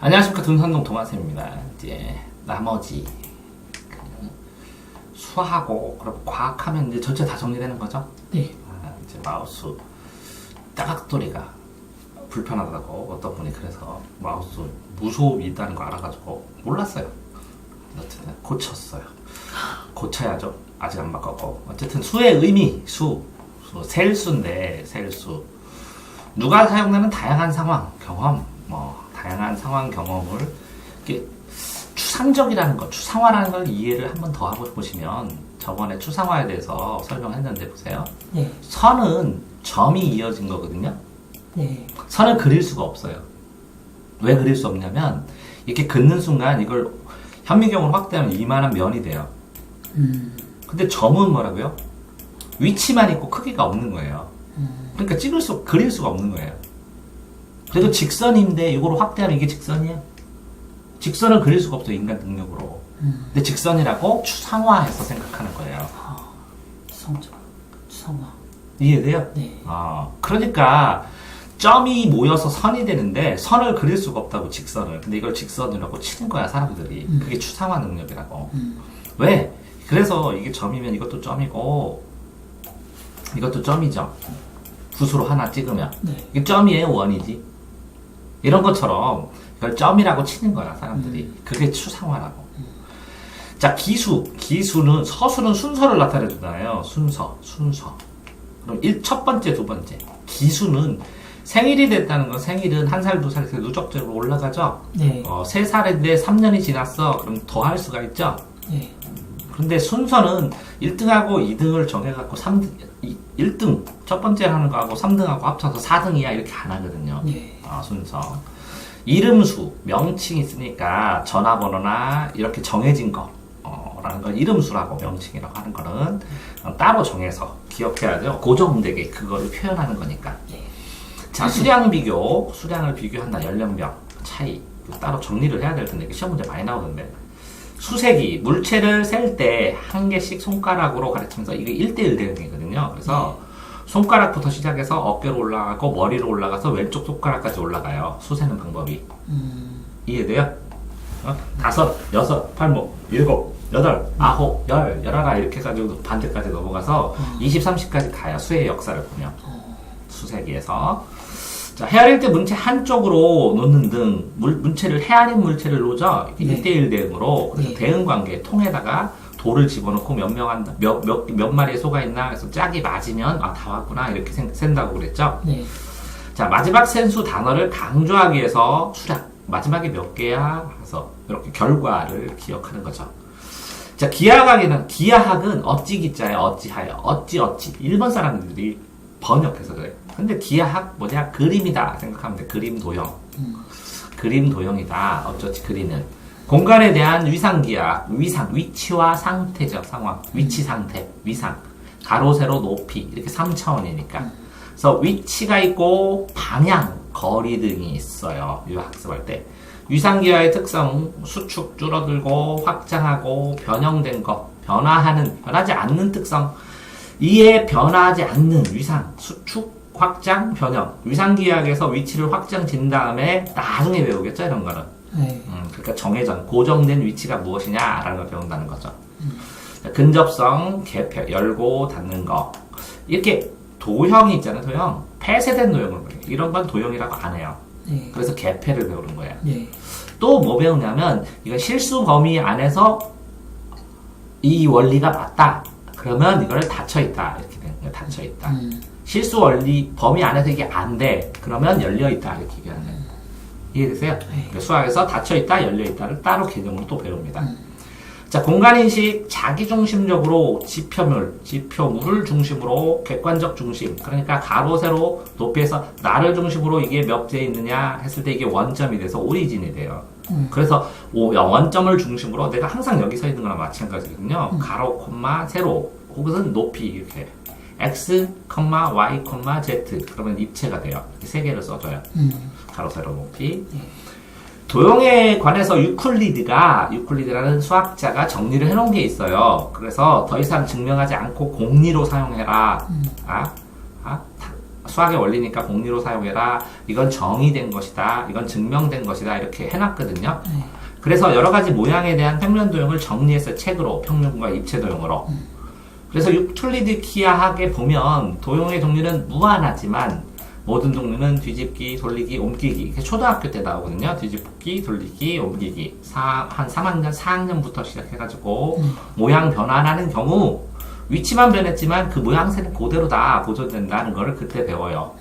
안녕하십니까. 둔산동 동아쌤입니다. 이제 나머지 수하고 그리고 과학하면 이제 전체 다 정리되는 거죠? 네. 이제 마우스 따각도리가 불편하다고 어떤 분이 그래서 마우스 무소음이 있다는 거 알아가지고 몰랐어요. 어쨌든 고쳤어요. 고쳐야죠. 아직 안 바꿨고. 어쨌든 수의 의미, 셀수인데 셀수. 누가 사용되는 다양한 상황, 경험, 다양한 상황 경험을 이렇게 추상적이라는 것, 추상화라는 걸 이해를 한 번 더 하고 보시면 저번에 추상화에 대해서 설명했는데 보세요. 네. 선은 점이 이어진 거거든요. 네. 선을 그릴 수가 없어요. 왜 그릴 수 없냐면 이렇게 긋는 순간 이걸 현미경으로 확대하면 이만한 면이 돼요. 근데 점은 뭐라고요? 위치만 있고 크기가 없는 거예요. 그러니까 그릴 수가 없는 거예요. 그래도 직선인데 이거로 확대하면 이게 직선이에요. 직선을 그릴 수가 없어요. 인간 능력으로. 근데 직선이라고 추상화해서 생각하는 거예요. 추상화. 이해돼요? 네. 그러니까 점이 모여서 선이 되는데 선을 그릴 수가 없다고, 직선을. 근데 이걸 직선이라고 치는 거야, 사람들이. 그게 추상화 능력이라고. 왜? 그래서 이게 점이면 이것도 점이고 이것도 점이죠. 붓으로 하나 찍으면. 네. 이게 점이에요, 원이지? 이런 것처럼 이걸 점이라고 치는 거야, 사람들이. 그게 추상화라고. 자, 기수는, 서술은 순서를 나타내주잖아요. 순서. 그럼 첫 번째, 두 번째. 기수는 생일이 됐다는 건, 생일은 한 살, 두 살 이렇게 누적적으로 올라가죠? 네. 3살인데 3년이 지났어. 그럼 더 할 수가 있죠? 네. 근데 순서는 1등하고 2등을 정해갖고 1등, 첫 번째 하는 거하고 3등하고 합쳐서 4등이야. 이렇게 안 하거든요. 네. 순서. 이름수, 명칭이 있으니까 전화번호나 이렇게 정해진 거, 라는 건 이름수라고, 명칭이라고 하는 거는 따로 정해서 기억해야죠. 고정되게 그거를 표현하는 거니까. 네. 자, 수량을 비교한다. 연령별 차이. 따로 정리를 해야 될 텐데, 시험 문제 많이 나오던데. 수세기, 물체를 셀 때 한 개씩 손가락으로 가르치면서 이게 1대1 대응이거든요. 그래서 손가락부터 시작해서 어깨로 올라가고 머리로 올라가서 왼쪽 손가락까지 올라가요. 수세는 방법이. 이해돼요? 5, 6, 8목, 7, 8, 9, 10, 11 이렇게 해가지고 반대까지 넘어가서 20, 30까지 가요. 수의 역사를 보면. 수세기에서. 자, 헤아릴 때 문체 한쪽으로 놓는 등, 문체를 헤아린 물체를 놓죠. 네. 1대1 대응으로. 그래서 네. 대응 관계, 통에다가 돌을 집어넣고 몇 마리의 소가 있나? 그래서 짝이 맞으면, 다 왔구나. 이렇게 센다고 그랬죠. 네. 자, 마지막 센수 단어를 강조하기 위해서 수량. 마지막에 몇 개야? 그래서 이렇게 결과를 기억하는 거죠. 자, 기하학은 어찌기자예요. 어찌하여. 어찌. 일본 사람들이 번역해서 그래. 근데 기하학 뭐냐? 그림이다 생각하면 돼. 그림 도형. 그림 도형이다. 어쩌지 그리는. 공간에 대한 위상기하. 위치와 상태죠. 상황. 위치, 상태, 위상. 가로, 세로, 높이. 이렇게 3차원이니까. 그래서 위치가 있고 방향, 거리 등이 있어요. 유학습할 때. 위상기하의 특성, 수축 줄어들고 확장하고 변형된 것, 변하지 않는 특성. 이에 변하지 않는 위상, 수축, 확장, 변형. 위상기하학에서 위치를 확장진 다음에 나중에 외우겠죠, 이런 거는. 네. 그러니까 고정된 위치가 무엇이냐라는 걸 배운다는 거죠. 근접성, 개폐, 열고 닫는 거. 이렇게 도형이 있잖아요, 도형. 폐쇄된 도형을 배워요. 이런 건 도형이라고 안 해요. 네. 그래서 개폐를 배우는 거예요. 네. 또 뭐 배우냐면, 이건 실수 범위 안에서 이 원리가 맞다. 그러면 이걸 닫혀있다. 이렇게 되는 거예요. 닫혀있다. 실수 범위 안에서 이게 안 돼. 그러면 열려있다. 이렇게 얘기하는 거예요. 이해되세요? 네. 수학에서 닫혀있다, 열려있다를 따로 개념으로 또 배웁니다. 자, 공간인식, 자기중심적으로 지표물을 중심으로 객관적 중심. 그러니까 가로, 세로, 높이에서 나를 중심으로 이게 몇 개 있느냐 했을 때 이게 원점이 돼서 오리진이 돼요. 그래서 원점을 중심으로 내가 항상 여기 서 있는 거랑 마찬가지거든요. 가로, 콤마, 세로, 혹은 높이 이렇게. X, Y, Z. 그러면 입체가 돼요. 이렇게 세 개를 써줘요. 가로, 세로, 높이. 도형에 관해서 유클리드라는 수학자가 정리를 해놓은 게 있어요. 그래서 더 이상 증명하지 않고 공리로 사용해라. 수학의 원리니까 공리로 사용해라. 이건 정의된 것이다. 이건 증명된 것이다. 이렇게 해놨거든요. 그래서 여러 가지 모양에 대한 평면 도형을 정리해서 책으로 평면과 입체 도형으로. 그래서 유클리드 기하학에 보면 도형의 종류는 무한하지만 모든 종류는 뒤집기, 돌리기, 옮기기. 이게 초등학교 때 나오거든요. 뒤집기, 돌리기, 옮기기. 한 3학년, 4학년부터 시작해가지고 모양 변환하는 경우 위치만 변했지만 그 모양새는 그대로 다 보존된다는 거를 그때 배워요.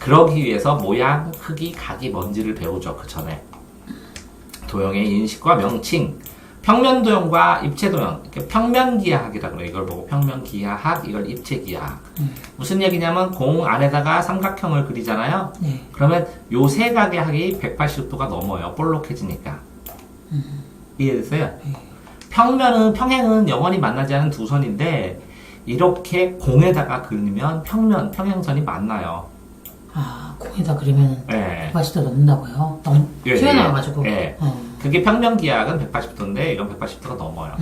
그러기 위해서 모양, 크기, 각이 뭔지를 배우죠. 그 전에. 도형의 인식과 명칭. 평면 도형과 입체 도형, 평면 기하학이라고 그래요. 이걸 보고 평면 기하학, 이걸 입체 기하학. 무슨 얘기냐면 공 안에다가 삼각형을 그리잖아요. 그러면 요 세 각의 학이 180도가 넘어요. 볼록해지니까. 이해됐어요? 평행은 영원히 만나지 않은 두 선인데 이렇게 공에다가 그리면 평행선이 만나요. 아, 공에다 그리면 네. 180도 넘는다고요? 튀어나와가지고. 네. 그게 평면 기하학은 180도인데 이건 180도가 넘어요.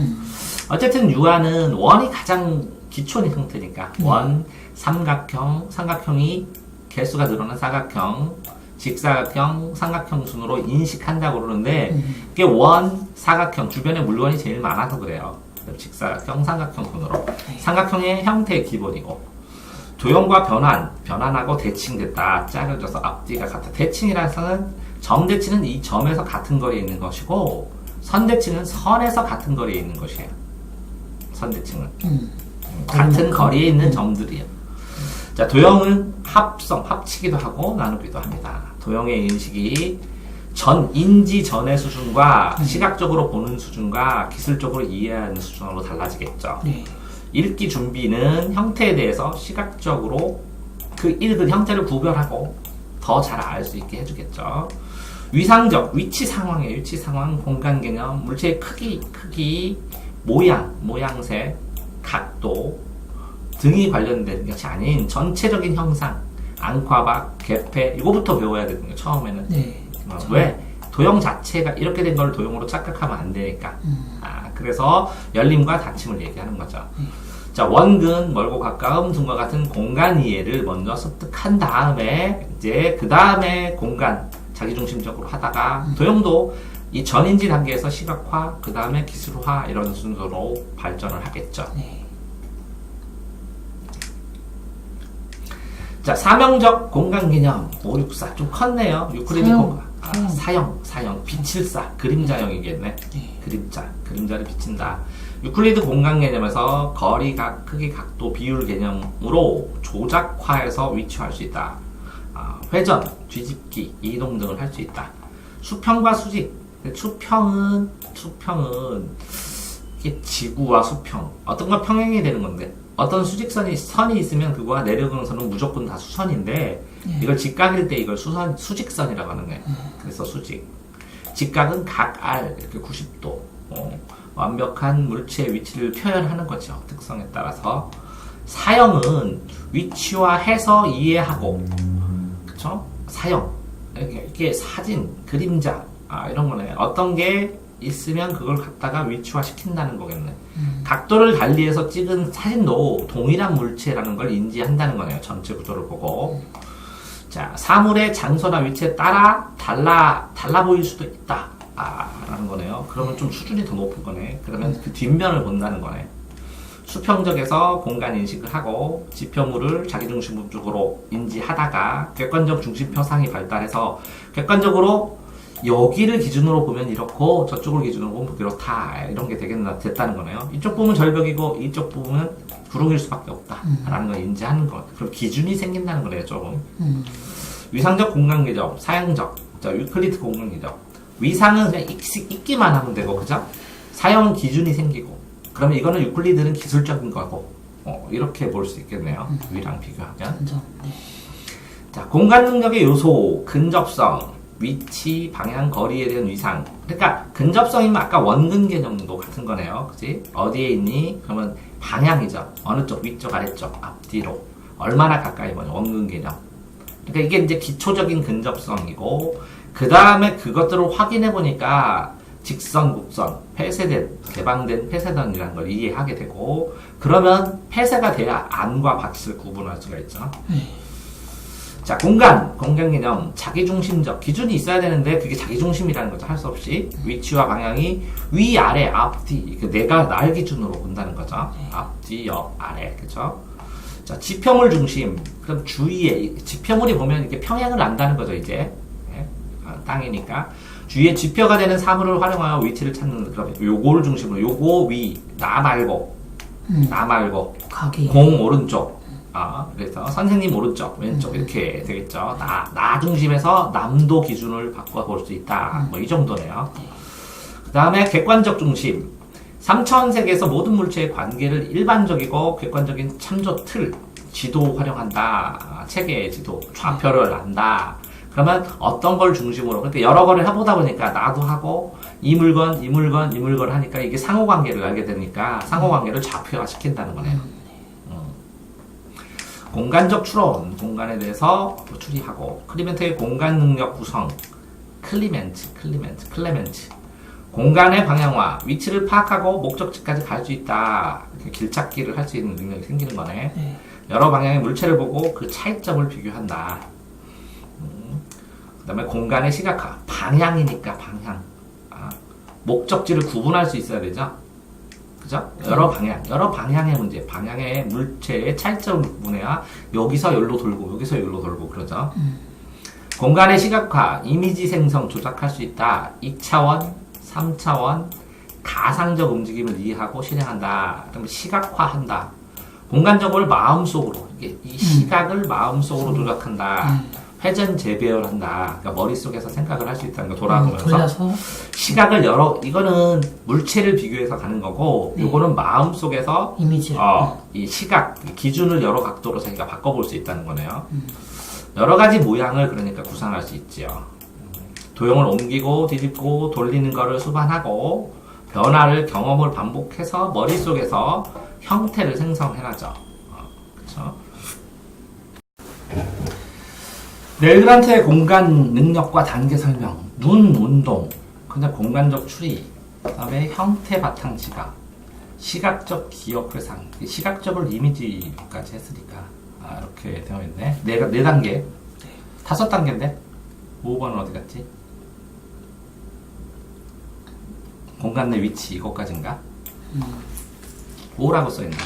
어쨌든 유아는 원이 가장 기초인 형태니까 원, 삼각형이 개수가 늘어난 사각형, 직사각형, 삼각형 순으로 인식한다고 그러는데 이게 원, 사각형 주변에 물건이 제일 많아서 그래요. 직사각형, 삼각형 순으로. 삼각형의 형태의 기본이고 도형과 변환하고 대칭됐다. 작아져서 앞뒤가 같다. 대칭이라서는 점대칭은 이 점에서 같은 거리에 있는 것이고 선대칭은 선에서 같은 거리에 있는 것이에요. 선대칭은 같은 거리에 있는 점들이에요. 자, 도형은 합치기도 하고 나누기도 합니다. 도형의 인식이 인지 전의 수준과 시각적으로 보는 수준과 기술적으로 이해하는 수준으로 달라지겠죠. 읽기 준비는 형태에 대해서 시각적으로 그 읽은 형태를 구별하고 더 잘 알 수 있게 해주겠죠. 위상적, 위치 상황, 공간 개념, 물체의 크기, 모양새, 각도 등이 관련된 것이 아닌 전체적인 형상, 앙과박, 개폐 이거부터 배워야 되거든요. 처음에는. 왜? 도형 자체가 이렇게 된 걸 도형으로 착각하면 안 되니까. 그래서 열림과 닫힘을 얘기하는 거죠. 자, 원근, 멀고 가까움 등과 같은 공간 이해를 먼저 습득한 다음에 이제 그 다음에 공간 자기중심적으로 하다가 도형도 이 전인지 단계에서 시각화, 그 다음에 기술화 이런 순서로 발전을 하겠죠. 자, 사명적 공간 개념 5, 6, 4 좀 컸네요. 유클리드 공간. 사형, 빛을 쏴, 그림자형이겠네. 그림자를 비친다. 유클리드 공간 개념에서 거리, 각, 크기, 각도, 비율 개념으로 조작화해서 위치할 수 있다. 회전, 뒤집기, 이동 등을 할 수 있다. 수평과 수직. 수평은 이게 지구와 수평. 어떤 건 평행이 되는 건데 어떤 선이 있으면 그거와 내려오는 선은 무조건 다 수선인데 이걸 직각일 때 이걸 수직선이라고 하는 거예요. 그래서 수직. 직각은 각알 이렇게 90도. 완벽한 물체의 위치를 표현하는 거죠. 특성에 따라서. 사형은 위치화해서 이해하고, 그쵸? 사형. 이게 사진, 그림자, 이런 거네. 어떤 게 있으면 그걸 갖다가 위치화 시킨다는 거겠네. 각도를 달리해서 찍은 사진도 동일한 물체라는 걸 인지한다는 거네요. 전체 구조를 보고. 자, 사물의 장소나 위치에 따라 달라 보일 수도 있다. 라는 거네요. 그러면 좀 수준이 더 높은 거네. 그러면 그 뒷면을 본다는 거네. 수평적에서 공간 인식을 하고 지표물을 자기중심적으로 인지하다가 객관적 중심표상이 발달해서 객관적으로 여기를 기준으로 보면 이렇고 저쪽을 기준으로 보면 그렇다. 이런 게 됐다는 거네요. 이쪽 부분은 절벽이고 이쪽 부분은 구름일 수밖에 없다. 라는 걸 인지하는 거. 그럼 기준이 생긴다는 거네요. 조금. 위상적 공간 개념, 사형적, 유클리드 공간 개념. 위상은 그냥 읽기만 하면 되고, 그죠? 사형 기준이 생기고. 그러면 이거는 유클리드는 기술적인 거고, 이렇게 볼 수 있겠네요. 위랑 비교하면. 자, 공간 능력의 요소, 근접성, 위치, 방향, 거리에 대한 위상. 그러니까 근접성이면 아까 원근 개념도 같은 거네요. 그치? 어디에 있니? 그러면 방향이죠. 어느 쪽, 위쪽, 아래쪽, 앞뒤로. 얼마나 가까이 보냐, 원근 개념. 그러니까 이게 이제 기초적인 근접성이고, 그 다음에 그것들을 확인해 보니까 직선, 곡선, 개방된 폐쇄선이라는 걸 이해하게 되고, 그러면 폐쇄가 돼야 안과 밭을 구분할 수가 있죠. 자, 공간 개념, 자기중심적 기준이 있어야 되는데 그게 자기중심이라는 거죠. 할 수 없이 위치와 방향이 위, 아래, 앞, 뒤. 내가 날 기준으로 본다는 거죠. 앞, 뒤, 옆, 아래, 그죠? 자, 지표물 중심. 그럼 주위에 지표물이 보면 이렇게 평행을 안다는 거죠. 이제 땅이니까 주위에 지표가 되는 사물을 활용하여 위치를 찾는. 그럼 요거를 중심으로 요거 위, 나 말고 각이 공 오른쪽. 그래서 선생님 오른쪽, 왼쪽 이렇게 되겠죠. 나 중심에서 남도 기준을 바꿔볼 수 있다. 뭐 이 정도네요. 그 다음에 객관적 중심. 3차원 세계에서 모든 물체의 관계를 일반적이고 객관적인 참조 틀, 지도 활용한다. 체계의 지도, 좌표를 안다. 그러면 어떤 걸 중심으로, 그러니까 여러 거를 해보다 보니까 나도 하고 이 물건 하니까 이게 상호관계를 알게 되니까 상호관계를 좌표화 시킨다는 거네요. 공간적 추론, 공간에 대해서 추리하고, 클리멘트의 공간 능력 구성, 클레멘트. 공간의 방향화, 위치를 파악하고 목적지까지 갈 수 있다. 길찾기를 할 수 있는 능력이 생기는 거네. 네. 여러 방향의 물체를 보고 그 차이점을 비교한다. 그 다음에 공간의 시각화, 방향이니까 방향. 목적지를 구분할 수 있어야 되죠. 그죠? 여러 방향의 문제, 방향의 물체의 차이점을 구분해야 여기서 여기로 돌고, 여기서 여기로 돌고, 그러죠. 공간의 시각화, 이미지 생성, 조작할 수 있다. 2차원, 3차원, 가상적 움직임을 이해하고 실행한다. 그다음에 시각화한다. 공간적으로 마음속으로, 이 시각을 마음속으로 조작한다. 회전 재배열한다. 그러니까 머릿속에서 생각을 할 수 있다는 거 돌아가면서 돌려서 시각을 이거는 물체를 비교해서 가는 거고, 요거는 마음속에서 이미지를 이 시각 기준을 여러 각도로 자기가 바꿔볼 수 있다는 거네요. 여러 가지 모양을 그러니까 구상할 수 있지요. 도형을 옮기고 뒤집고 돌리는 거를 수반하고 변화를 경험을 반복해서 머릿속에서 형태를 생성해나죠. 그렇죠? 넬그란트의 공간 능력과 단계 설명, 눈 운동, 그냥 공간적 추리, 그 다음에 형태 바탕 시각, 시각적 기억 회상, 시각적을 이미지까지 했으니까 이렇게 되어 있네. 네 단계, 5단계인데 5번은 어디 갔지? 공간 내 위치 이것까지인가? 5라고 써 있는데.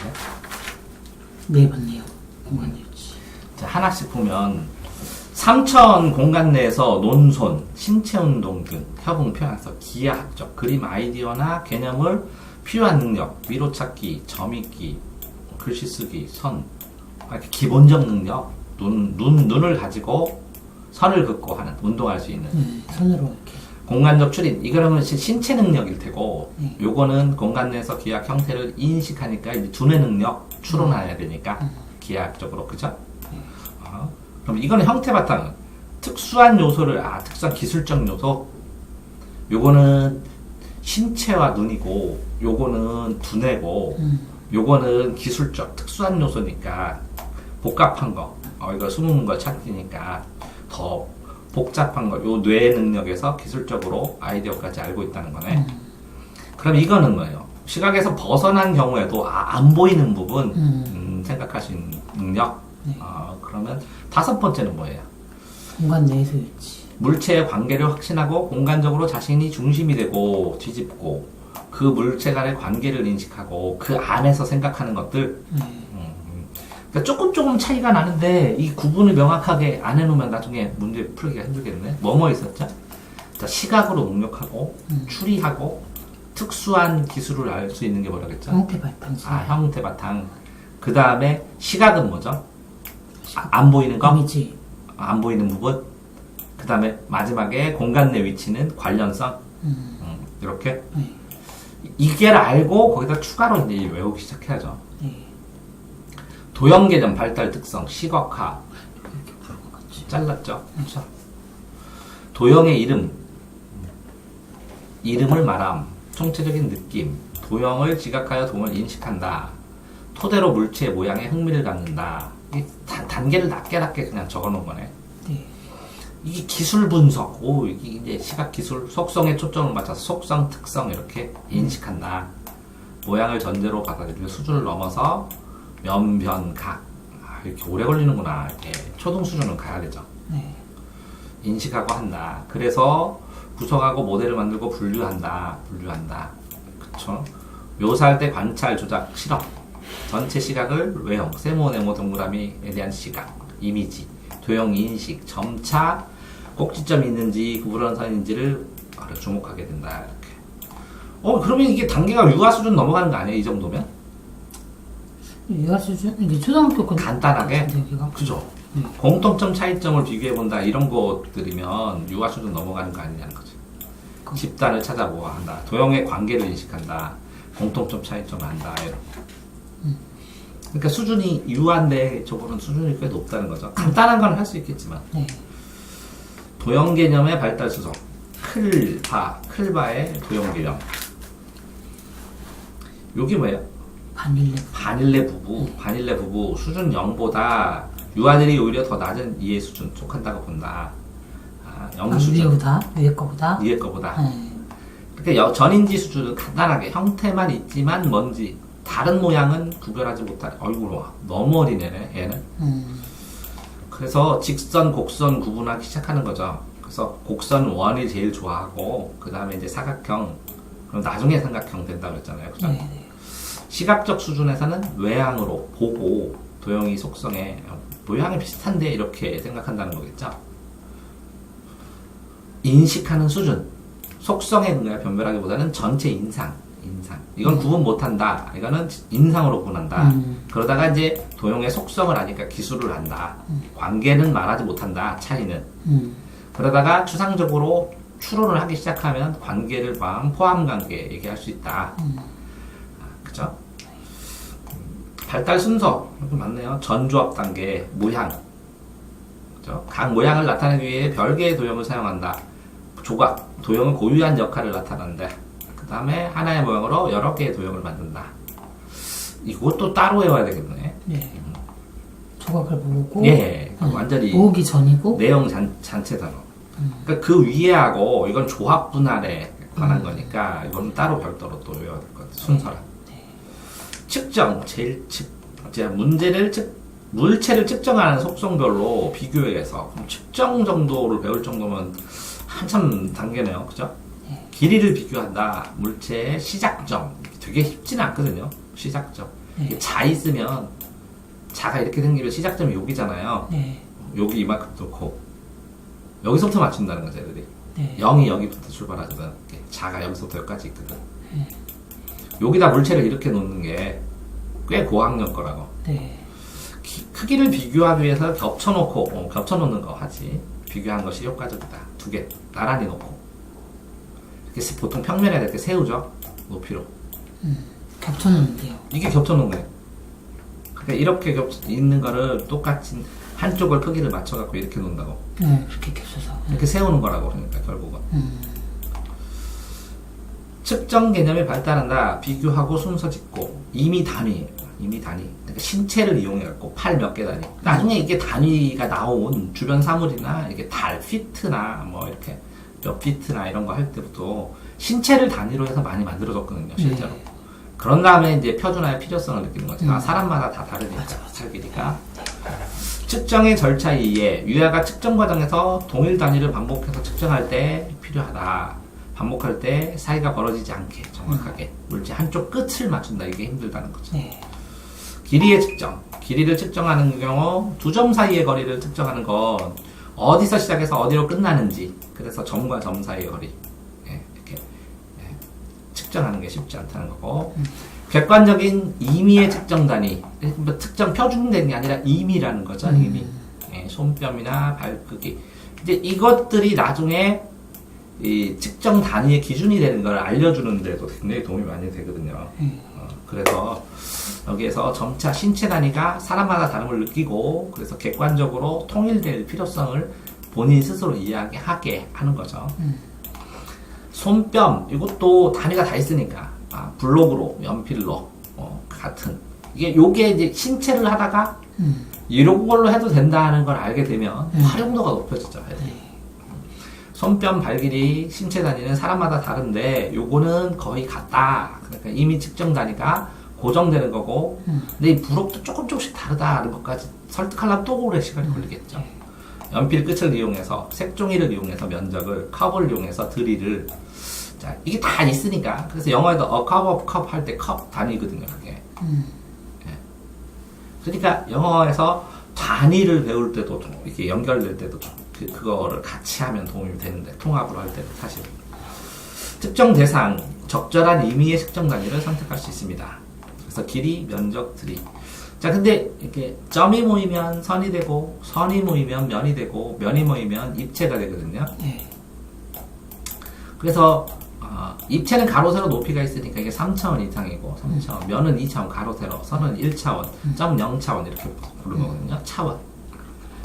네, 맞네요. 공간 내 위치. 자, 하나씩 보면 3차원 공간 내에서 논손, 신체 운동 등 협응 표현에서 기하학적, 그림 아이디어나 개념을 필요한 능력, 위로 찾기, 점 읽기, 글씨 쓰기, 선, 이렇게 기본적 능력, 눈을 가지고 선을 긋고 하는, 운동할 수 있는. 손으로 이렇게. 공간적 추린, 이거는 신체 능력일 테고, 요거는 공간 내에서 기하학 형태를 인식하니까 이제 두뇌 능력, 추론해야 되니까, 기하학적으로, 그죠? 그럼 이거는 형태 바탕, 특수한 요소를, 특수한 기술적 요소, 요거는 신체와 눈이고, 요거는 두뇌고, 요거는 기술적, 특수한 요소니까, 복잡한 거, 이거 숨은 걸 찾기니까, 더 복잡한 거, 요 뇌 능력에서 기술적으로 아이디어까지 알고 있다는 거네. 그럼 이거는 뭐예요? 시각에서 벗어난 경우에도, 안 보이는 부분, 생각할 수 있는 능력? 그러면 5번째는 뭐예요? 공간 내에서 위치. 물체의 관계를 확신하고 공간적으로 자신이 중심이 되고 뒤집고 그 물체 간의 관계를 인식하고 그 안에서 생각하는 것들. 그러니까 조금 차이가 나는데 이 구분을 명확하게 안 해놓으면 나중에 문제 풀기가 힘들겠네. 뭐뭐 있었죠? 자, 시각으로 능력하고 추리하고 특수한 기술을 알 수 있는 게 뭐라겠죠? 형태 바탕. 형태 바탕. 그 다음에 시각은 뭐죠? 안 보이는 거? 이미지. 안 보이는 부분. 그 다음에 마지막에 공간 내 위치는 관련성. 이렇게. 이게 알고 거기다 추가로 이제 외우기 시작해야죠. 도형 개념 발달 특성, 시각화. 이렇게 부른 것 같지. 잘랐죠? 그렇죠? 도형의 이름을 말함, 총체적인 느낌, 도형을 지각하여 도형을 인식한다. 토대로 물체의 모양에 흥미를 갖는다. 단계를 낮게 그냥 적어 놓은 거네. 이게 기술 분석, 이게 이제 시각 기술, 속성에 초점을 맞춰서 속성, 특성 이렇게 인식한다. 모양을 전제로 받아들이며 수준을 넘어서 면변, 각, 이렇게 오래 걸리는구나. 이렇게 초등 수준은 가야 되죠. 네. 인식하고 한다. 그래서 구성하고 모델을 만들고 분류한다. 그쵸? 묘사할 때 관찰, 조작, 실험. 전체 시각을 외형, 세모, 네모, 동그라미에 대한 시각, 이미지, 도형 인식, 점차, 꼭지점이 있는지 구부러진 선인지를 주목하게 된다. 이렇게. 그러면 이게 단계가 유아 수준 넘어가는 거 아니에요? 이 정도면? 유아 수준? 이게 초등학교 간단하게? 여기가? 그죠? 공통점, 차이점을 비교해본다. 이런 것들이면 유아 수준 넘어가는 거 아니냐는 거죠. 집단을 찾아보아 한다. 도형의 관계를 인식한다. 공통점, 차이점을 한다. 이런. 그러니까 수준이 유아인데 저거는 수준이 꽤 높다는 거죠. 간단한 건 할 수 있겠지만. 네. 도형 개념의 발달 수정. 클바의 도형 개념. 요게 뭐예요? 바닐레 부부 수준 0보다 유아들이 오히려 더 낮은 이해 수준 속한다고 본다. 0 수준. 위에 거보다. 네. 그러니까 전인지 수준은 간단하게 형태만 있지만 뭔지 다른 모양은 구별하지 못하는. 어이구, 너무 어리네 얘는. 그래서 직선, 곡선 구분하기 시작하는 거죠. 그래서 곡선 원이 제일 좋아하고 그 다음에 이제 사각형, 그럼 나중에 삼각형 된다고 그랬잖아요. 그죠? 네. 시각적 수준에서는 외향으로 보고 도형이 속성에 모양이 비슷한데 이렇게 생각한다는 거겠죠. 인식하는 수준, 속성에 의해 변별하기보다는 전체 인상. 이건 구분 못한다. 이거는 인상으로 구분한다. 그러다가 이제 도형의 속성을 아니까 기술을 한다. 관계는 말하지 못한다. 차이는. 그러다가 추상적으로 추론을 하기 시작하면 관계를 포함 관계 얘기할 수 있다. 그죠? 발달 순서 이렇게 맞네요. 전조합 단계, 모양. 그죠? 각 모양을 나타내기 위해 별개의 도형을 사용한다. 조각, 도형은 고유한 역할을 나타낸다. 그 다음에 하나의 모양으로 여러 개의 도형을 만든다. 이것도 따로 외워야 되겠네. 네. 조각을 보고. 예, 완전히 모으기 전이고. 내용 잔체 단어. 그러니까 그 위에하고 이건 조합 분할에 관한 거니까 이건 따로 별도로 또 외워야 될 것 같아요. 순서랑. 측정, 물체를 측정하는 속성별로 비교해서 측정 정도를 배울 정도면 한참 단계네요. 그죠? 네. 길이를 비교한다. 물체의 시작점. 되게 쉽지는 않거든요. 시작점. 네. 자 있으면 자가 이렇게 생기면 시작점이 여기잖아요. 네. 여기 이만큼 놓고 여기서부터 맞춘다는 거죠, 애들이. 네. 0이 여기부터 출발하거든. 자가 여기서부터 여기까지 있거든. 여기다 물체를 이렇게 놓는 게 꽤 고학년 거라고. 네. 크기를 비교하기 위해서 겹쳐놓고, 겹쳐놓는 거 하지. 비교한 것이 효과적이다. 두 개 나란히 놓고. 이렇게 보통 평면에 이렇게 세우죠. 높이로. 겹쳐놓는데요. 이게 겹쳐놓은 거예요. 그러니까 이렇게 있는 거를 똑같이 한쪽을 크기를 맞춰갖고 이렇게 놓는다고. 네, 이렇게 겹쳐서. 이렇게 세우는 거라고. 그러니까 결국은. 측정 개념이 발달한다. 비교하고 순서 짓고 이미 단위. 그러니까 신체를 이용해갖고 팔 몇 개 단위. 나중에 이게 단위가 나온 주변 사물이나 이게 달 피트나 뭐 이렇게 몇 피트나 이런 거 할 때부터 신체를 단위로 해서 많이 만들어졌거든요, 실제로. 그런 다음에 이제 표준화의 필요성을 느끼는 거죠. 사람마다 다 다르니까 살 길이가. 측정의 절차에 의해 유아가 측정 과정에서 동일 단위를 반복해서 측정할 때 필요하다. 반복할 때 사이가 벌어지지 않게 정확하게 물체 한쪽 끝을 맞춘다. 이게 힘들다는 거죠. 네. 길이의 측정. 길이를 측정하는 경우 두 점 사이의 거리를 측정하는 건 어디서 시작해서 어디로 끝나는지, 그래서 점과 점 사이의 거리 이렇게 측정하는 게 쉽지 않다는 거고, 객관적인 임의의 측정 단위, 뭐 특정 표준되는 게 아니라 임의라는 거죠. 임의. 손뼘이나 발 크기. 이제 이것들이 나중에 이 측정 단위의 기준이 되는 걸 알려주는 데도 굉장히 도움이 많이 되거든요. 그래서 여기에서 점차 신체 단위가 사람마다 다름을 느끼고, 그래서 객관적으로 통일될 필요성을 본인 스스로 이야기하게 하는 거죠. 손뼘, 이것도 단위가 다 있으니까, 블록으로, 연필로, 같은. 요게 이제 신체를 하다가, 이런 걸로 해도 된다는 걸 알게 되면, 활용도가 높아지죠. 손뼘 발길이 신체 단위는 사람마다 다른데 요거는 거의 같다. 그러니까 이미 측정 단위가 고정되는 거고, 근데 이 부록도 조금씩 다르다는 것까지 설득하려면 또 오래 시간이 걸리겠죠. 연필 끝을 이용해서 색종이를 이용해서 면적을, 컵을 이용해서 드릴을, 자 이게 다 있으니까. 그래서 영어에도 a cup of cup 할 때 컵 단위거든요, 그게. 예. 그러니까 영어에서 단위를 배울 때도 좀 이렇게 연결될 때도 좀 그거를 같이 하면 도움이 되는데, 통합으로 할 때는 사실 특정 대상, 적절한 의미의 측정 단위를 선택할 수 있습니다. 그래서 길이, 면적, 드리. 자, 근데 이렇게 점이 모이면 선이 되고, 선이 모이면 면이 되고, 면이 모이면 입체가 되거든요. 네. 그래서 입체는 가로, 세로, 높이가 있으니까 이게 3차원 이상이고, 3차원, 면은 2차원, 가로, 세로, 선은 1차원, 점은 0차원 이렇게 부르는 거거든요. 차원.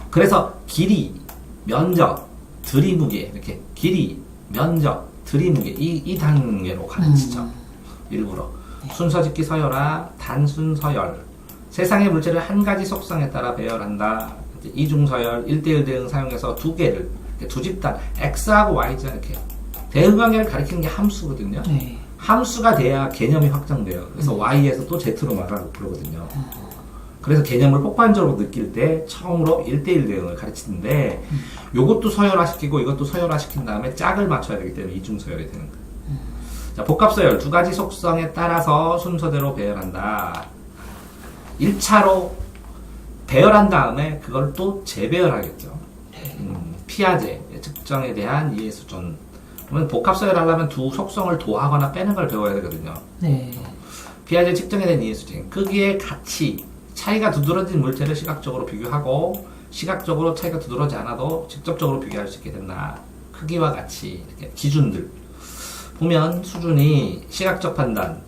그래서 길이, 면적, 드리, 무게 이렇게 길이, 면적, 드리, 무게 이 단계로 가르치죠. 일부러. 순서짓기 서열화, 단순 서열. 세상의 물질을 한 가지 속성에 따라 배열한다. 이중서열, 1대1 대응 사용해서 두 개를, 두 집단, X하고 Y자 이렇게. 대응관계를 가리키는 게 함수거든요. 네. 함수가 돼야 개념이 확정돼요. 그래서 Y에서 또 Z로 말하고 그러거든요. 그래서 개념을 폭발적으로 느낄 때 처음으로 1대1 대응을 가르치는데, 요것도 서열화시키고 이것도 서열화시킨 다음에 짝을 맞춰야 되기 때문에 이중서열이 되는 거예요. 자, 복합서열, 두 가지 속성에 따라서 순서대로 배열한다. 1차로 배열한 다음에 그걸 또 재배열하겠죠. 피아제, 측정에 대한 이해 수준. 그러면 복합서열 하려면 두 속성을 도하거나 빼는 걸 배워야 되거든요. 네. 피아제 측정에 대한 이해 수준. 크기의 가치, 차이가 두드러진 물체를 시각적으로 비교하고, 시각적으로 차이가 두드러지지 않아도 직접적으로 비교할 수 있게 된다. 크기와 가치, 이렇게 기준들. 보면 수준이 시각적 판단,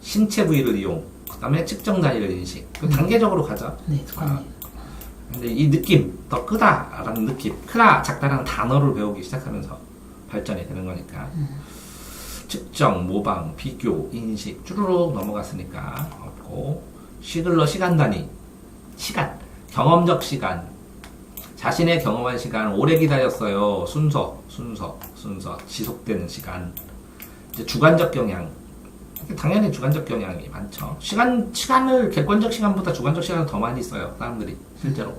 신체 부위를 이용, 그 다음에 측정 단위를 인식. 단계적으로 가죠. 네, 근데 이 느낌, 더 크다라는 느낌, 크다, 작다라는 단어를 배우기 시작하면서 발전이 되는 거니까. 측정, 모방, 비교, 인식, 쭈루룩 넘어갔으니까 없고, 시글러 시간 단위, 시간, 경험적 시간, 자신의 경험한 시간, 오래 기다렸어요. 순서, 지속되는 시간. 이제 주관적 경향. 당연히 주관적 경향이 많죠. 시간을 객관적 시간보다 주관적 시간을 더 많이 써요. 사람들이 실제로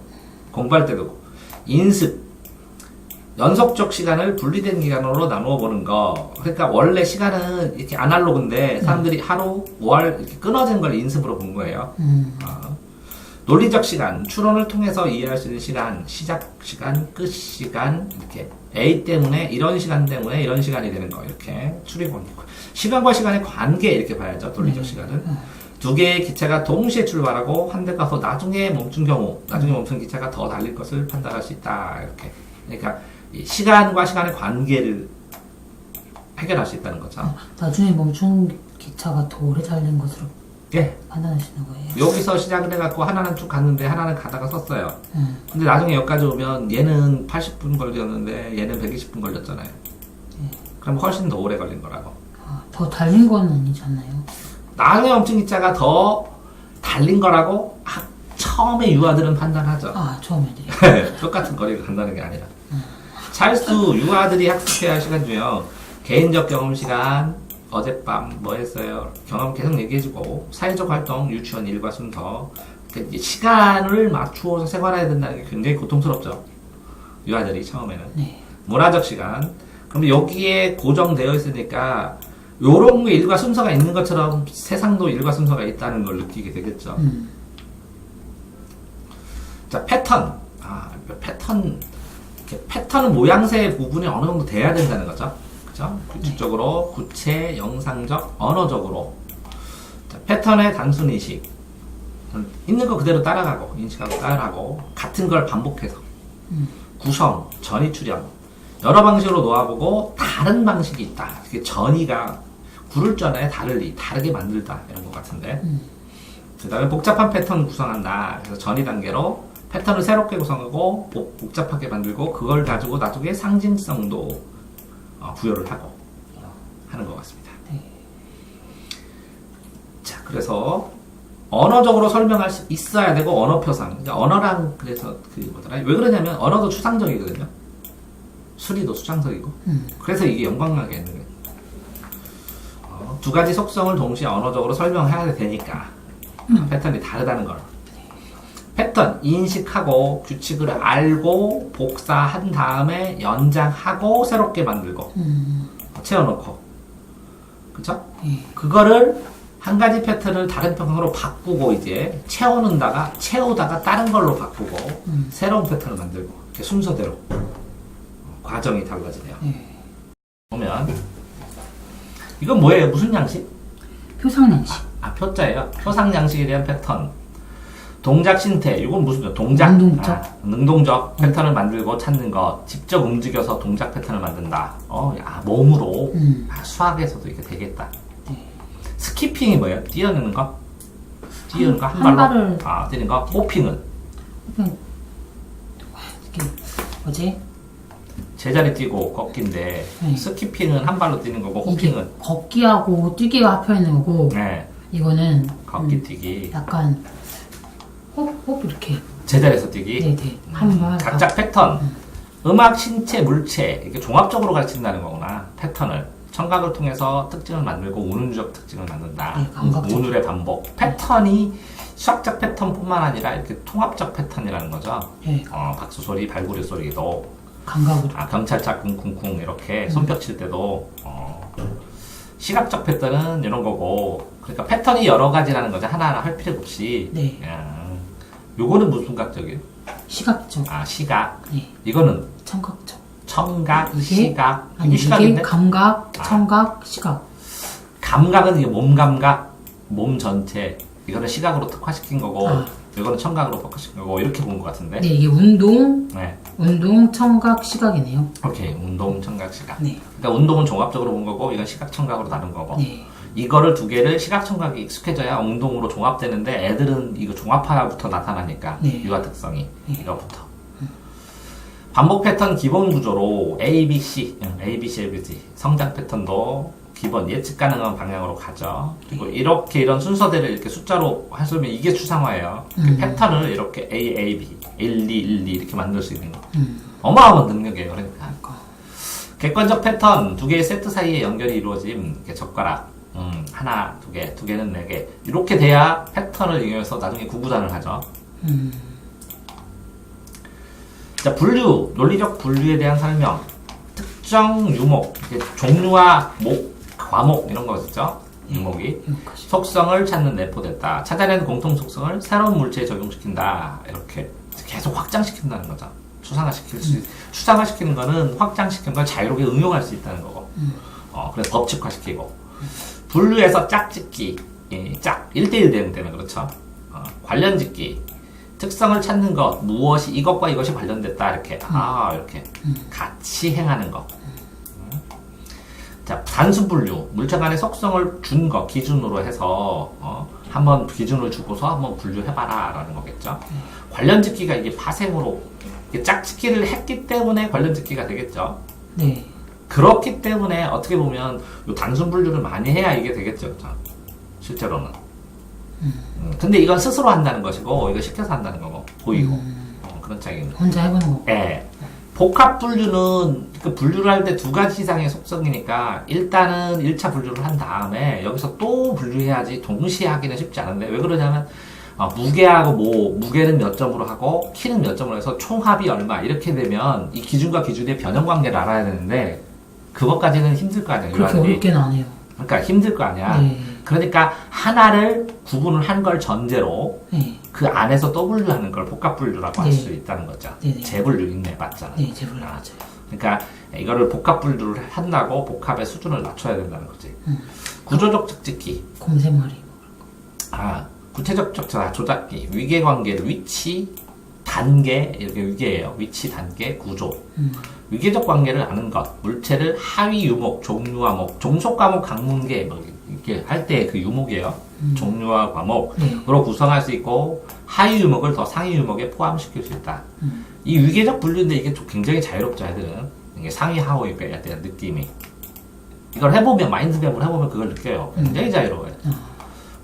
공부할 때도. 인습, 연속적 시간을 분리된 기간으로 나누어 보는 거. 그러니까 원래 시간은 이렇게 아날로그인데 사람들이 하루, 월 이렇게 끊어진 걸 인습으로 본 거예요. 논리적 시간, 추론을 통해서 이해할 수 있는 시간, 시작 시간, 끝 시간, 이렇게 A 때문에 이런 시간 때문에 이런 시간이 되는 거, 이렇게 추리본. 시간과 시간의 관계 이렇게 봐야죠. 논리적 시간은 두 개의 기체가 동시에 출발하고 한 대 가서 나중에 멈춘 경우, 나중에 멈춘 기체가 더 달릴 것을 판단할 수 있다. 이렇게. 그러니까 이 시간과 시간의 관계를 해결할 수 있다는 거죠. 나중에 멈춘 기차가 더 오래 달린 것으로 예. 판단하시는 거예요. 여기서 시작을 해갖고 하나는 쭉 갔는데 하나는 가다가 섰어요. 근데 나중에 여기까지 오면 얘는 80분 걸렸는데 얘는 120분 걸렸잖아요. 그럼 훨씬 더 오래 걸린 거라고. 더 달린 건 아니잖아요. 나중에 멈춘 기차가 더 달린 거라고 처음에 유아들은 판단하죠. 처음에. 똑같은 거리를 간다는 게 아니라. 찰수 유아들이 학습해야 할 시간 중에요. 개인적 경험 시간, 어젯밤 뭐 했어요? 경험 계속 얘기해주고, 사회적 활동, 유치원 일과 순서. 그러니까 시간을 맞추어서 생활해야 된다는 게 굉장히 고통스럽죠. 유아들이 처음에는. 네. 문화적 시간. 그럼 여기에 고정되어 있으니까 요런 게 일과 순서가 있는 것처럼 세상도 일과 순서가 있다는 걸 느끼게 되겠죠. 자, 패턴. 패턴은 모양새 부분이 어느 정도 돼야 된다는 거죠. 그죠? 규칙적으로, 구체, 영상적, 언어적으로. 자, 패턴의 단순인식. 있는 거 그대로 따라가고, 인식하고 따라가고, 같은 걸 반복해서. 구성, 전이 출현. 여러 방식으로 놓아보고, 다른 방식이 있다. 이게 전이가 구를 전에 다르게 만들다. 이런 것 같은데. 그 다음에 복잡한 패턴 구성한다. 그래서 전이 단계로 패턴을 새롭게 구성하고, 복잡하게 만들고, 그걸 가지고 나중에 상징성도 부여를 하고 하는 것 같습니다. 네. 자, 그래서 언어적으로 설명할 수 있어야 되고 언어표상. 그러니까 언어랑 그래서 왜 그러냐면 언어도 추상적이거든요. 수리도 추상적이고. 그래서 이게 연관관계가 있는 거예요. 두 가지 속성을 동시에 언어적으로 설명해야 되니까 패턴이 다르다는 걸. 패턴 인식하고 규칙을 알고 복사한 다음에 연장하고 새롭게 만들고 채워놓고 그쵸? 예. 그거를 한 가지 패턴을 다른 패턴으로 바꾸고 이제 채우다가 다른 걸로 바꾸고 새로운 패턴을 만들고 이렇게 순서대로 과정이 달라지네요. 예. 보면 이건 뭐예요? 무슨 양식? 표상양식. 표자예요. 표상 양식에 대한 패턴. 동작 신태. 이건 무슨 동작? 능동적. 능동적 패턴을 만들고 찾는 것. 직접 움직여서 동작 패턴을 만든다. 몸으로. 수학에서도 이게 되겠다. 네. 스키핑이 뭐예요? 뛰어내는 거? 뛰는 거? 한 발을. 뛰는 거. 호핑은? 그냥 이게 뭐지? 제자리 뛰고 걷기인데 네. 스키핑은 한 발로 뛰는 거고 호핑은 이게 걷기하고 뛰기가 합쳐 있는 거고 네. 이거는 걷기 뛰기. 약간 호흡 이렇게. 제자리에서 뛰기. 네네. 한 발. 각자 패턴. 음악, 신체, 물체. 이게 종합적으로 가르친다는 거구나. 패턴을. 청각을 통해서 특징을 만들고 운운적 특징을 만든다. 네, 감각적. 운율의 반복. 패턴이 수학적 패턴뿐만 아니라 이렇게 통합적 패턴이라는 거죠. 네. 박수 소리, 발구리 소리도. 감각으로. 경찰차 쿵쿵쿵 이렇게 손뼉 칠 때도 시각적 패턴은 이런 거고. 그러니까 패턴이 여러 가지라는 거죠. 하나하나 할 필요 없이. 네. 요거는 무슨 각적이에요? 시각적. 시각. 네. 이거는 청각적. 청각, 이게? 시각. 아니 이게 이게 시각인데? 감각, 청각, 시각. 감각은 이게 몸 감각, 몸 전체. 이거는 시각으로 특화시킨 거고, 이거는 청각으로 특화시킨 거고, 이렇게 본 것 같은데. 네, 이게 운동, 네. 청각, 시각이네요. 오케이. 운동, 청각, 시각. 네. 그러니까 운동은 종합적으로 본 거고, 이건 시각, 청각으로 다른 거고. 네. 이거를 두 개를 시각, 청각이 익숙해져야 운동으로 종합되는데, 애들은 이거 종합하나부터 나타나니까, 네. 유아 특성이. 네. 이거부터. 반복 패턴 기본 구조로 A, B, C, A, B, C, A, B, C. 성장 패턴도 기본 예측 가능한 방향으로 가죠. 그리고 이렇게 이런 순서대로 이렇게 숫자로 하시면 이게 추상화예요. 패턴을 이렇게 A, A, B, 1, 2, 1, 2 이렇게 만들 수 있는 거. 어마어마한 능력이에요. 그러니까. 객관적 패턴 두 개의 세트 사이에 연결이 이루어짐. 이렇게 젓가락. 하나, 두 개는 네 개. 이렇게 돼야 패턴을 이용해서 나중에 구구단을 하죠. 자, 분류, 논리적 분류에 대한 설명. 특정 유목, 종류와 목, 과목 이런 거 있죠? 유목이. 속성을 찾는 내포됐다. 찾아낸 공통 속성을 새로운 물체에 적용시킨다. 이렇게 계속 확장시킨다는 거죠. 추상화시키는 거는 확장시키는 걸 자유롭게 응용할 수 있다는 거고. 그래서 법칙화시키고. 분류에서 짝짓기. 짝, 1대1 되는 때는 그렇죠. 관련짓기. 특성을 찾는 것, 무엇이 이것과 이것이 관련됐다 이렇게 이렇게 같이 행하는 것. 자, 단순 분류, 물체 간의 속성을 준 것 기준으로 해서 한번 기준을 주고서 한번 분류해봐라라는 거겠죠. 관련짓기가 이게 파생으로 이게 짝짓기를 했기 때문에 관련짓기가 되겠죠. 네. 그렇기 때문에 어떻게 보면 요 단순 분류를 많이 해야 이게 되겠죠, 그렇죠? 실제로는. 근데 이건 스스로 한다는 것이고 이거 시켜서 한다는 거고 보이고 그런 차이입니다. 혼자 해보는 거. 예. 복합 분류는 그 분류를 할 때 두 가지 이상의 속성이니까 일단은 1차 분류를 한 다음에 여기서 또 분류해야지 동시에 하기는 쉽지 않은데 왜 그러냐면 무게하고 무게는 몇 점으로 하고 키는 몇 점으로 해서 총합이 얼마 이렇게 되면 이 기준과 기준의 변형 관계를 알아야 되는데 그것까지는 힘들 거 아니야. 그렇게 어렵게는 안 해요. 그러니까 힘들 거 아니야. 네. 그러니까 하나를 구분을 한 걸 전제로 네. 그 안에서 또 분류하는 걸 복합 분류라고 할 수 있다는 거죠. 네네. 재분류 있네 맞잖아. 네, 재분류 맞아요. 그러니까 이거를 복합 분류를 한다고 복합의 수준을 낮춰야 된다는 거지. 구조적 짝짓기. 곰새머리. 구체적 조작기. 위계관계를 위치, 단계 이렇게 위계예요. 위치, 단계, 구조. 위계적 관계를 아는 것. 물체를 하위 유목, 종류와 목, 종속 과목, 강문계 이렇게 할 때 그 유목이에요. 종류와 과목으로 구성할 수 있고 하위 유목을 더 상위 유목에 포함시킬 수 있다. 이 위계적 분류인데 이게 좀 굉장히 자유롭죠, 애들은. 이게 상위 하위에 대한 느낌이. 이걸 해보면 마인드맵을 해보면 그걸 느껴요. 굉장히 자유로워요.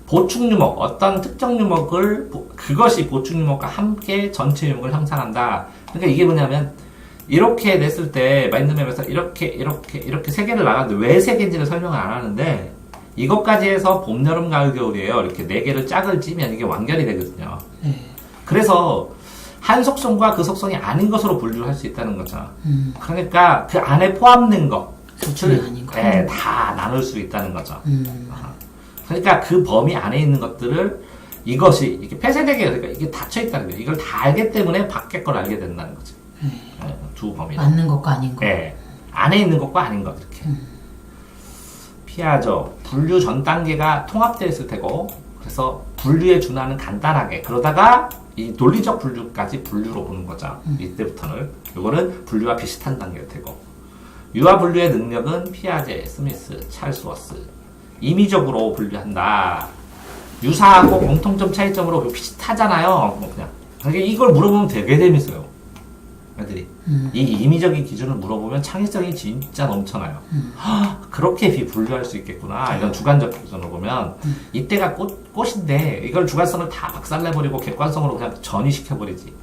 보충 유목, 어떤 특정 유목을 그것이 보충 유목과 함께 전체 유목을 형성한다. 그러니까 이게 뭐냐면 이렇게 냈을 때 마인드맵에서 이렇게 세 개를 나갔는데 왜 세 개인지를 설명을 안 하는데 이것까지 해서 봄, 여름, 가을, 겨울이에요. 이렇게 네 개를 짝을 찌면 이게 완결이 되거든요. 네. 그래서 한 속성과 그 속성이 아닌 것으로 분류할 수 있다는 거죠. 그러니까 그 안에 포함된 것, 수출이 아닌 거. 네, 다 나눌 수 있다는 거죠. 그러니까 그 범위 안에 있는 것들을 이것이 이게 폐쇄되게 그러니까 이게 닫혀 있다는 거예요. 이걸 다 알기 때문에 밖에 걸 알게 된다는 거죠. 네, 두 범위. 맞는 것과 아닌 것. 네, 안에 있는 것과 아닌 것 이렇게. 피하죠. 분류 전 단계가 통합되어 있을 테고, 그래서 분류에 준하는 간단하게 그러다가 이 논리적 분류까지 분류로 보는 거죠. 이때부터는 이거는 분류와 비슷한 단계일 테고, 유아 분류의 능력은 피아제, 스미스, 찰스워스 임의적으로 분류한다. 유사하고 공통점 차이점으로 비슷하잖아요. 뭐 그냥 그러니까 이걸 물어보면 되게 재밌어요. 애들이 이 임의적인 기준을 물어보면 창의성이 진짜 넘쳐나요. 그렇게 분류할 수 있겠구나. 이런 주관적 기준으로 보면 이때가 꽃인데 이걸 주관성을 다 박살내버리고 객관성으로 그냥 전이시켜버리지.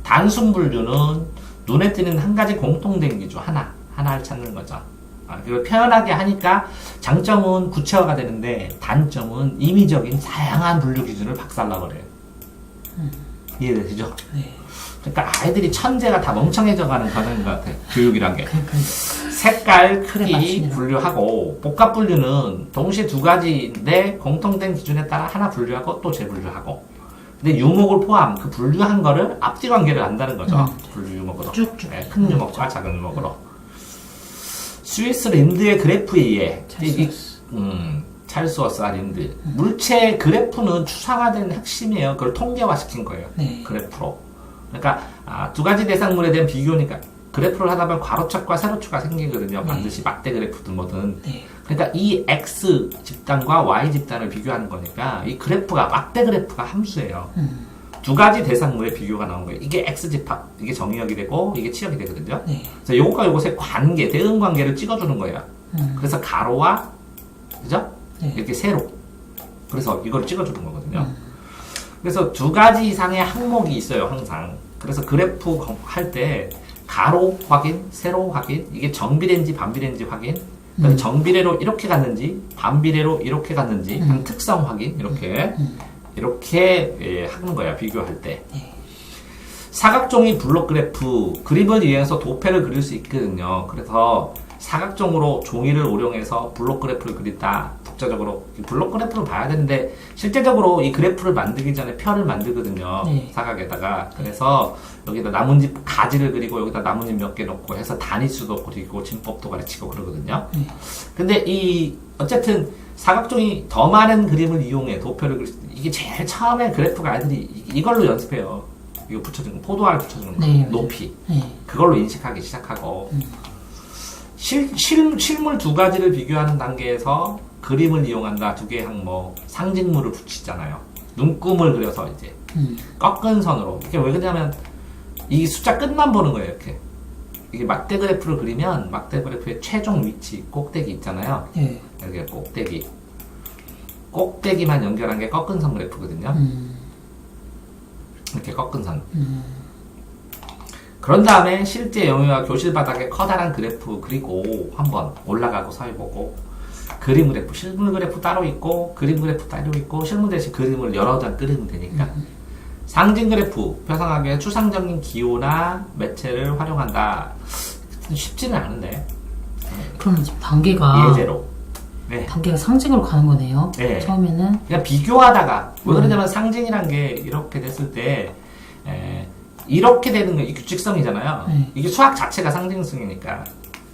단순 분류는 눈에 띄는 한 가지 공통된 기준 하나를 찾는 거죠. 그리고 표현하게 하니까 장점은 구체화가 되는데 단점은 임의적인 다양한 분류 기준을 박살나버려요. 이해되시죠? 네. 그러니까 아이들이 천재가 다 멍청해져가는 과정인 것 같아요. 교육이란 게. 그러니까 색깔, 그래, 크기 맞습니다. 분류하고 복합 분류는 동시에 두 가지인데 공통된 기준에 따라 하나 분류하고 또 재분류하고. 근데 유목을 포함 그 분류한 거를 앞뒤 관계를 안다는 거죠. 분류 유목으로. 쭉쭉. 네, 큰 유목과 작은 유목으로. 스위스 린드의 그래프에 의해 찰스워스와 린드 물체 그래프는 추상화된 핵심이에요. 그걸 통계화시킨 거예요. 네. 그래프로. 그러니까 두 가지 대상물에 대한 비교니까 그래프를 하다 보면 괄호축과 세로축가 생기거든요. 반드시 막대 그래프든 뭐든. 네. 그러니까 이 X 집단과 Y 집단을 비교하는 거니까 이 그래프가 막대 그래프가 함수예요. 두 가지 대상물의 비교가 나온 거예요. 이게 X집합, 이게 정의역이 되고 이게 치역이 되거든요. 네. 그래서 요것과 요것의 관계, 대응 관계를 찍어주는 거예요. 그래서 가로와 그죠? 네. 이렇게 세로. 그래서 이걸 찍어주는 거거든요. 그래서 두 가지 이상의 항목이 있어요, 항상. 그래서 그래프 할 때 가로 확인, 세로 확인, 이게 정비례인지 반비례인지 확인, 그다음에 정비례로 이렇게 갔는지 반비례로 이렇게 갔는지 특성 확인 이렇게 하는 거야, 비교할 때. 네. 사각종이 블록 그래프 그림을 이용해서 도표를 그릴 수 있거든요. 그래서 사각종으로 종이를 오용해서 블록 그래프를 그린다. 독자적으로 블록 그래프를 봐야 되는데 실제적으로 이 그래프를 만들기 전에 표를 만들거든요. 네. 사각에다가. 그래서 여기다 나뭇잎 가지를 그리고 여기다 나뭇잎 몇 개 넣고 해서 단위수도 그리고 진법도 가르치고 그러거든요. 근데 어쨌든 사각종이 더 많은 그림을 이용해 도표를 그릴 수 이게 제일 처음에 그래프가 아이들이 이걸로 연습해요. 이거 붙여주는 거, 포도알 붙여주는 거, 네, 높이. 네. 그걸로 인식하기 시작하고 실물 두 가지를 비교하는 단계에서 그림을 이용한다. 두 개의 항목, 상징물을 붙이잖아요. 눈금을 그려서 이제 꺾은 선으로. 이게 왜 그러냐면 이 숫자 끝만 보는 거예요. 이렇게 이게 막대 그래프를 그리면 막대 그래프의 최종 위치 꼭대기 있잖아요. 네. 여기 꼭대기만 연결한 게 꺾은 선 그래프거든요. 이렇게 꺾은 선. 그런 다음에 실제 영유아 교실 바닥에 커다란 그래프 그리고 한번 올라가고 서해보고 그림 그래프, 실물 그래프 따로 있고 그림 그래프 따로 있고 실물 대신 그림을 여러 장 그리면 되니까 상징 그래프, 표상하게 추상적인 기호나 매체를 활용한다. 쉽지는 않은데 그럼 지금 단계가 예제로 네. 단계가 상징으로 가는 거네요. 네. 처음에는 그냥 비교하다가 왜 그러냐면 상징이란 게 이렇게 됐을 때 이렇게 되는 거 이 규칙성이잖아요. 네. 이게 수학 자체가 상징성이니까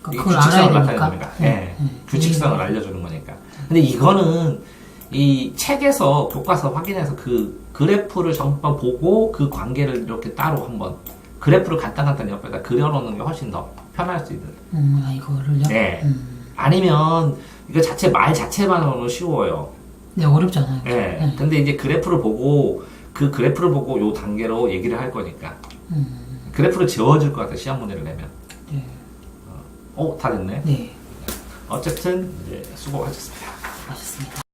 이게 그걸 규칙성을 알아야 나타내는 되니까. 거니까. 규칙성을 알려주는 거니까. 근데 이거는 이 책에서 교과서 확인해서 그 그래프를 전번 보고 그 관계를 이렇게 따로 한번 그래프를 간단간단 옆에다 그려놓는 게 훨씬 더 편할 수 있는. 이거를요? 네. 아니면 이거 말 자체만으로는 쉬워요. 네, 어렵잖아요. 예. 네. 근데 이제 그래프를 보고 그 그래프를 보고 요 단계로 얘기를 할 거니까 그래프를 지워줄 것 같아 시험 문제를 내면. 네. 다 됐네. 네. 어쨌든 이제 수고하셨습니다. 맞습니다.